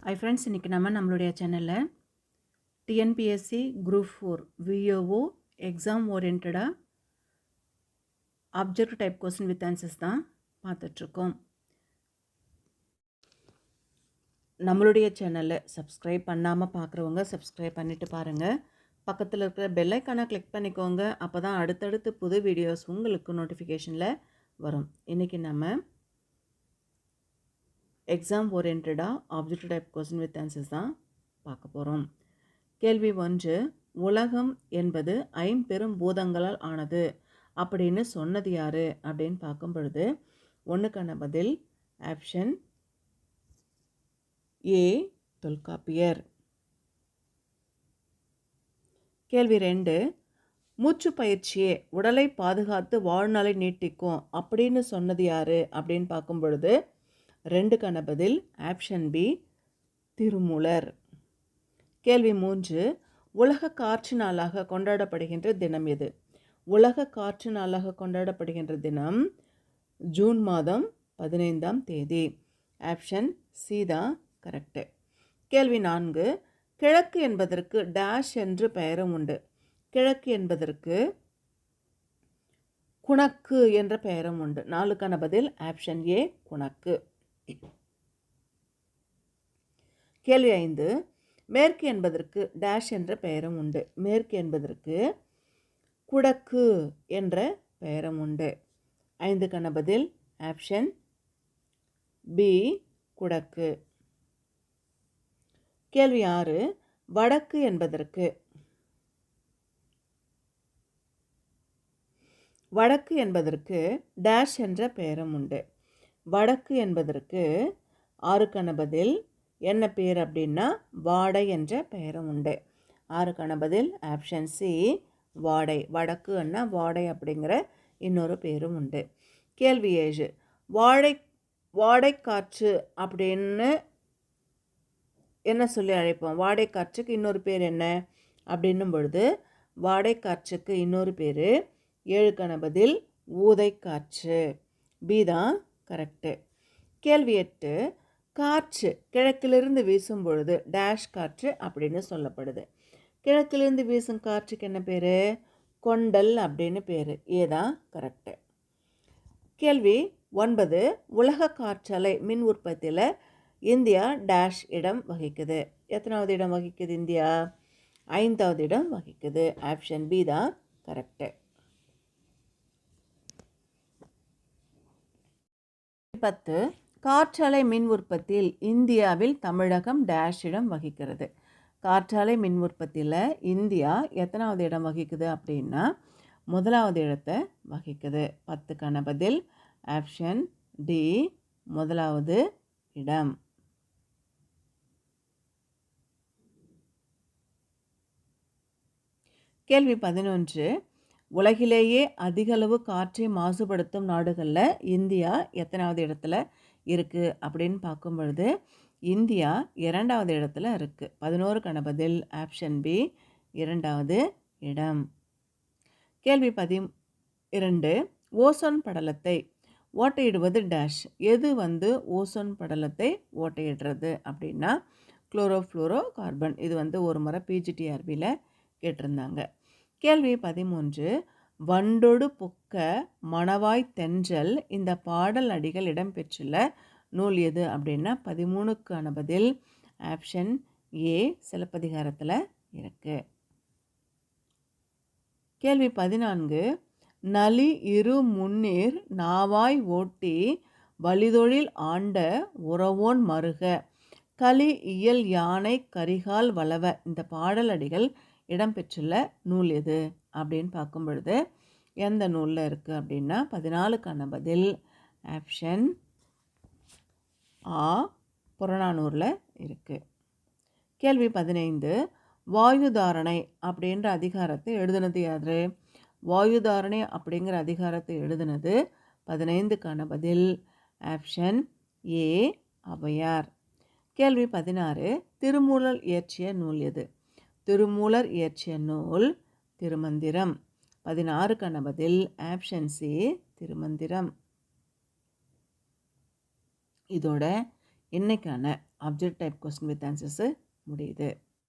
Hi friends, இன்றைக்கி நம்மளுடைய சேனலில் டிஎன்பிஎஸ்சி குரூப் 4 விஓஓ எக்ஸாம் ஓரியன்டாக object type question with answers தான் பார்த்துட்ருக்கோம். நம்மளுடைய சேனலை சப்ஸ்கிரைப் பண்ணாமல் பார்க்குறவங்க சப்ஸ்கிரைப் பண்ணிவிட்டு பாருங்கள். பக்கத்தில் இருக்கிற பெல் ஐக்கானை கிளிக் பண்ணிக்கோங்க. அப்போ தான் அடுத்தடுத்து புது வீடியோஸ் உங்களுக்கு நோட்டிஃபிகேஷனில் வரும். இன்றைக்கி நம்ம எக்ஸாம் ஓரியன்டாக object type question with answers தான் பார்க்க போகிறோம். கேள்வி 1, உலகம் என்பது 5 பெரும் பூதங்களால் ஆனது அப்படின்னு சொன்னது யார் அப்படின்னு பார்க்கும் பொழுது ஒன்றுக்கான பதில் ஆப்ஷன் ஏ தொல்காப்பியர். கேள்வி 2, மூச்சு பயிற்சியே உடலை பாதுகாத்து வாழ்நாளை நீட்டிக்கும் அப்படின்னு சொன்னது யார் அப்படின்னு பார்க்கும் பொழுது 2க்கான பதில் ஆப்ஷன் பி திருமூலர். கேள்வி 3, உலக காற்று நாளாக கொண்டாடப்படுகின்ற தினம் எது? உலக காற்று நாளாக கொண்டாடப்படுகின்ற தினம் ஜூன் மாதம் 15ஆம் தேதி. ஆப்ஷன் சி தான் கரெக்டு. கேள்வி 4, கிழக்கு என்பதற்கு டேஷ் என்று பெயரும் உண்டு. கிழக்கு என்பதற்கு குணக்கு என்ற பெயரும் உண்டு. 4க்கான பதில் ஆப்ஷன் ஏ குணக்கு. கேள்வி 5, மேற்கு என்பதற்கு டேஷ் என்ற பெயரும் உண்டு. மேற்கு என்பதற்கு குடக்கு என்ற பெயரும் உண்டு. 5க்கான பதில் ஆப்ஷன் பி குடக்கு. கேள்வி 6, வடக்கு என்பதற்கு டேஷ் என்ற பெயரும் உண்டு. வடக்கு என்பதற்கு 6க்கான பதில் என்ன பேர் அப்படின்னா வாடை என்ற பெயரும் உண்டு. 6க்கான பதில் ஆப்ஷன் சி வாடை. வடக்குன்னா வாடை அப்படிங்கிற இன்னொரு பேரும் உண்டு. கேள்வி 7, வாடைக்காற்று அப்படின்னு என்ன சொல்லி அழைப்போம்? வாடைக்காற்றுக்கு இன்னொரு பேர் என்ன அப்படின்னும் பொழுது வாடைக்காற்றுக்கு இன்னொரு பேர் 7க்கான பதில் ஊதைக்காற்று. பி தான் கரெக்டு. கேள்வி 8, காற்று கிழக்கிலிருந்து வீசும் பொழுது டேஷ் காற்று அப்படின்னு சொல்லப்படுது. கிழக்கிலிருந்து வீசும் காற்றுக்கு என்ன பேர்? கொண்டல் அப்படின்னு பேர். ஏதான் கரெக்டு. கேள்வி 9, உலக காற்றலை மின் உற்பத்தியில் இந்தியா டேஷ் இடம் வகிக்குது. எத்தனாவது இடம் வகிக்குது இந்தியா? 5வது இடம் வகிக்குது. ஆப்ஷன் பி தான் கரெக்டு. 10, காற்றாலை மின் உற்பத்தியில் இந்தியாவில் தமிழகம் டேஷ் இடம் வகிக்கிறது. காற்றாலை மின் உற்பத்தியில் இந்தியா எத்தனாவது இடம் வகிக்குது அப்படின்னா 1வது இடத்தை வகிக்குது. 10க்கான பதில் ஆப்ஷன் டி 1வது இடம். கேள்வி 11, உலகிலேயே அதிகளவு காற்றை மாசுபடுத்தும் நாடுகளில் இந்தியா எத்தனாவது இடத்துல இருக்குது அப்படின்னு பார்க்கும் பொழுது இந்தியா 2வது இடத்துல இருக்குது. 11க்கான பதில் ஆப்ஷன் பி 2வது இடம். கேள்வி 12, ஓசோன் படலத்தை ஓட்டையிடுவது டேஷ். எது ஓசோன் படலத்தை ஓட்டையிடுறது அப்படின்னா குளோரோஃப்ளோரோ கார்பன். இது ஒரு முறை பிஜிடிஆர்பியில் கேட்டிருந்தாங்க. கேள்வி 13, வண்டொடு புக்க மணவாய் தென்றல் இந்த பாடல் அடிகள் இடம்பெற்றுள்ள நூல் எது அப்படின்னா 13க்கான பதில் ஆப்ஷன் ஏ சிலப்பதிகாரத்தில் இருக்குது. கேள்வி 14, நலி இரு முன்னீர் நாவாய் ஓட்டி வலிதொழில் ஆண்ட உறவோன் மருக களி இயல் யானை கரிகால் வளவ இந்த பாடல் அடிகள் இடம்பெற்றுள்ள நூல் எது அப்படின்னு பார்க்கும் பொழுது எந்த நூலில் இருக்குது அப்படின்னா 14க்கான பதில் ஆப்ஷன் ஆ புறநானூரில் இருக்குது. கேள்வி 15, வாயுதாரணை அப்படின்ற அதிகாரத்தை எழுதுனது யார்? வாயுதாரணை அப்படிங்கிற அதிகாரத்தை எழுதுனது 15க்கான பதில் ஆப்ஷன் ஏ ஔவையார். கேள்வி 16, திருமூலர் இயற்றிய நூல் எது? திருமூலர் இயற்றிய நூல் திருமந்திரம். 16க்கான பதில் ஆப்ஷன் சி திருமந்திரம். இதோட இன்னைக்கான object type question with answers முடியுது.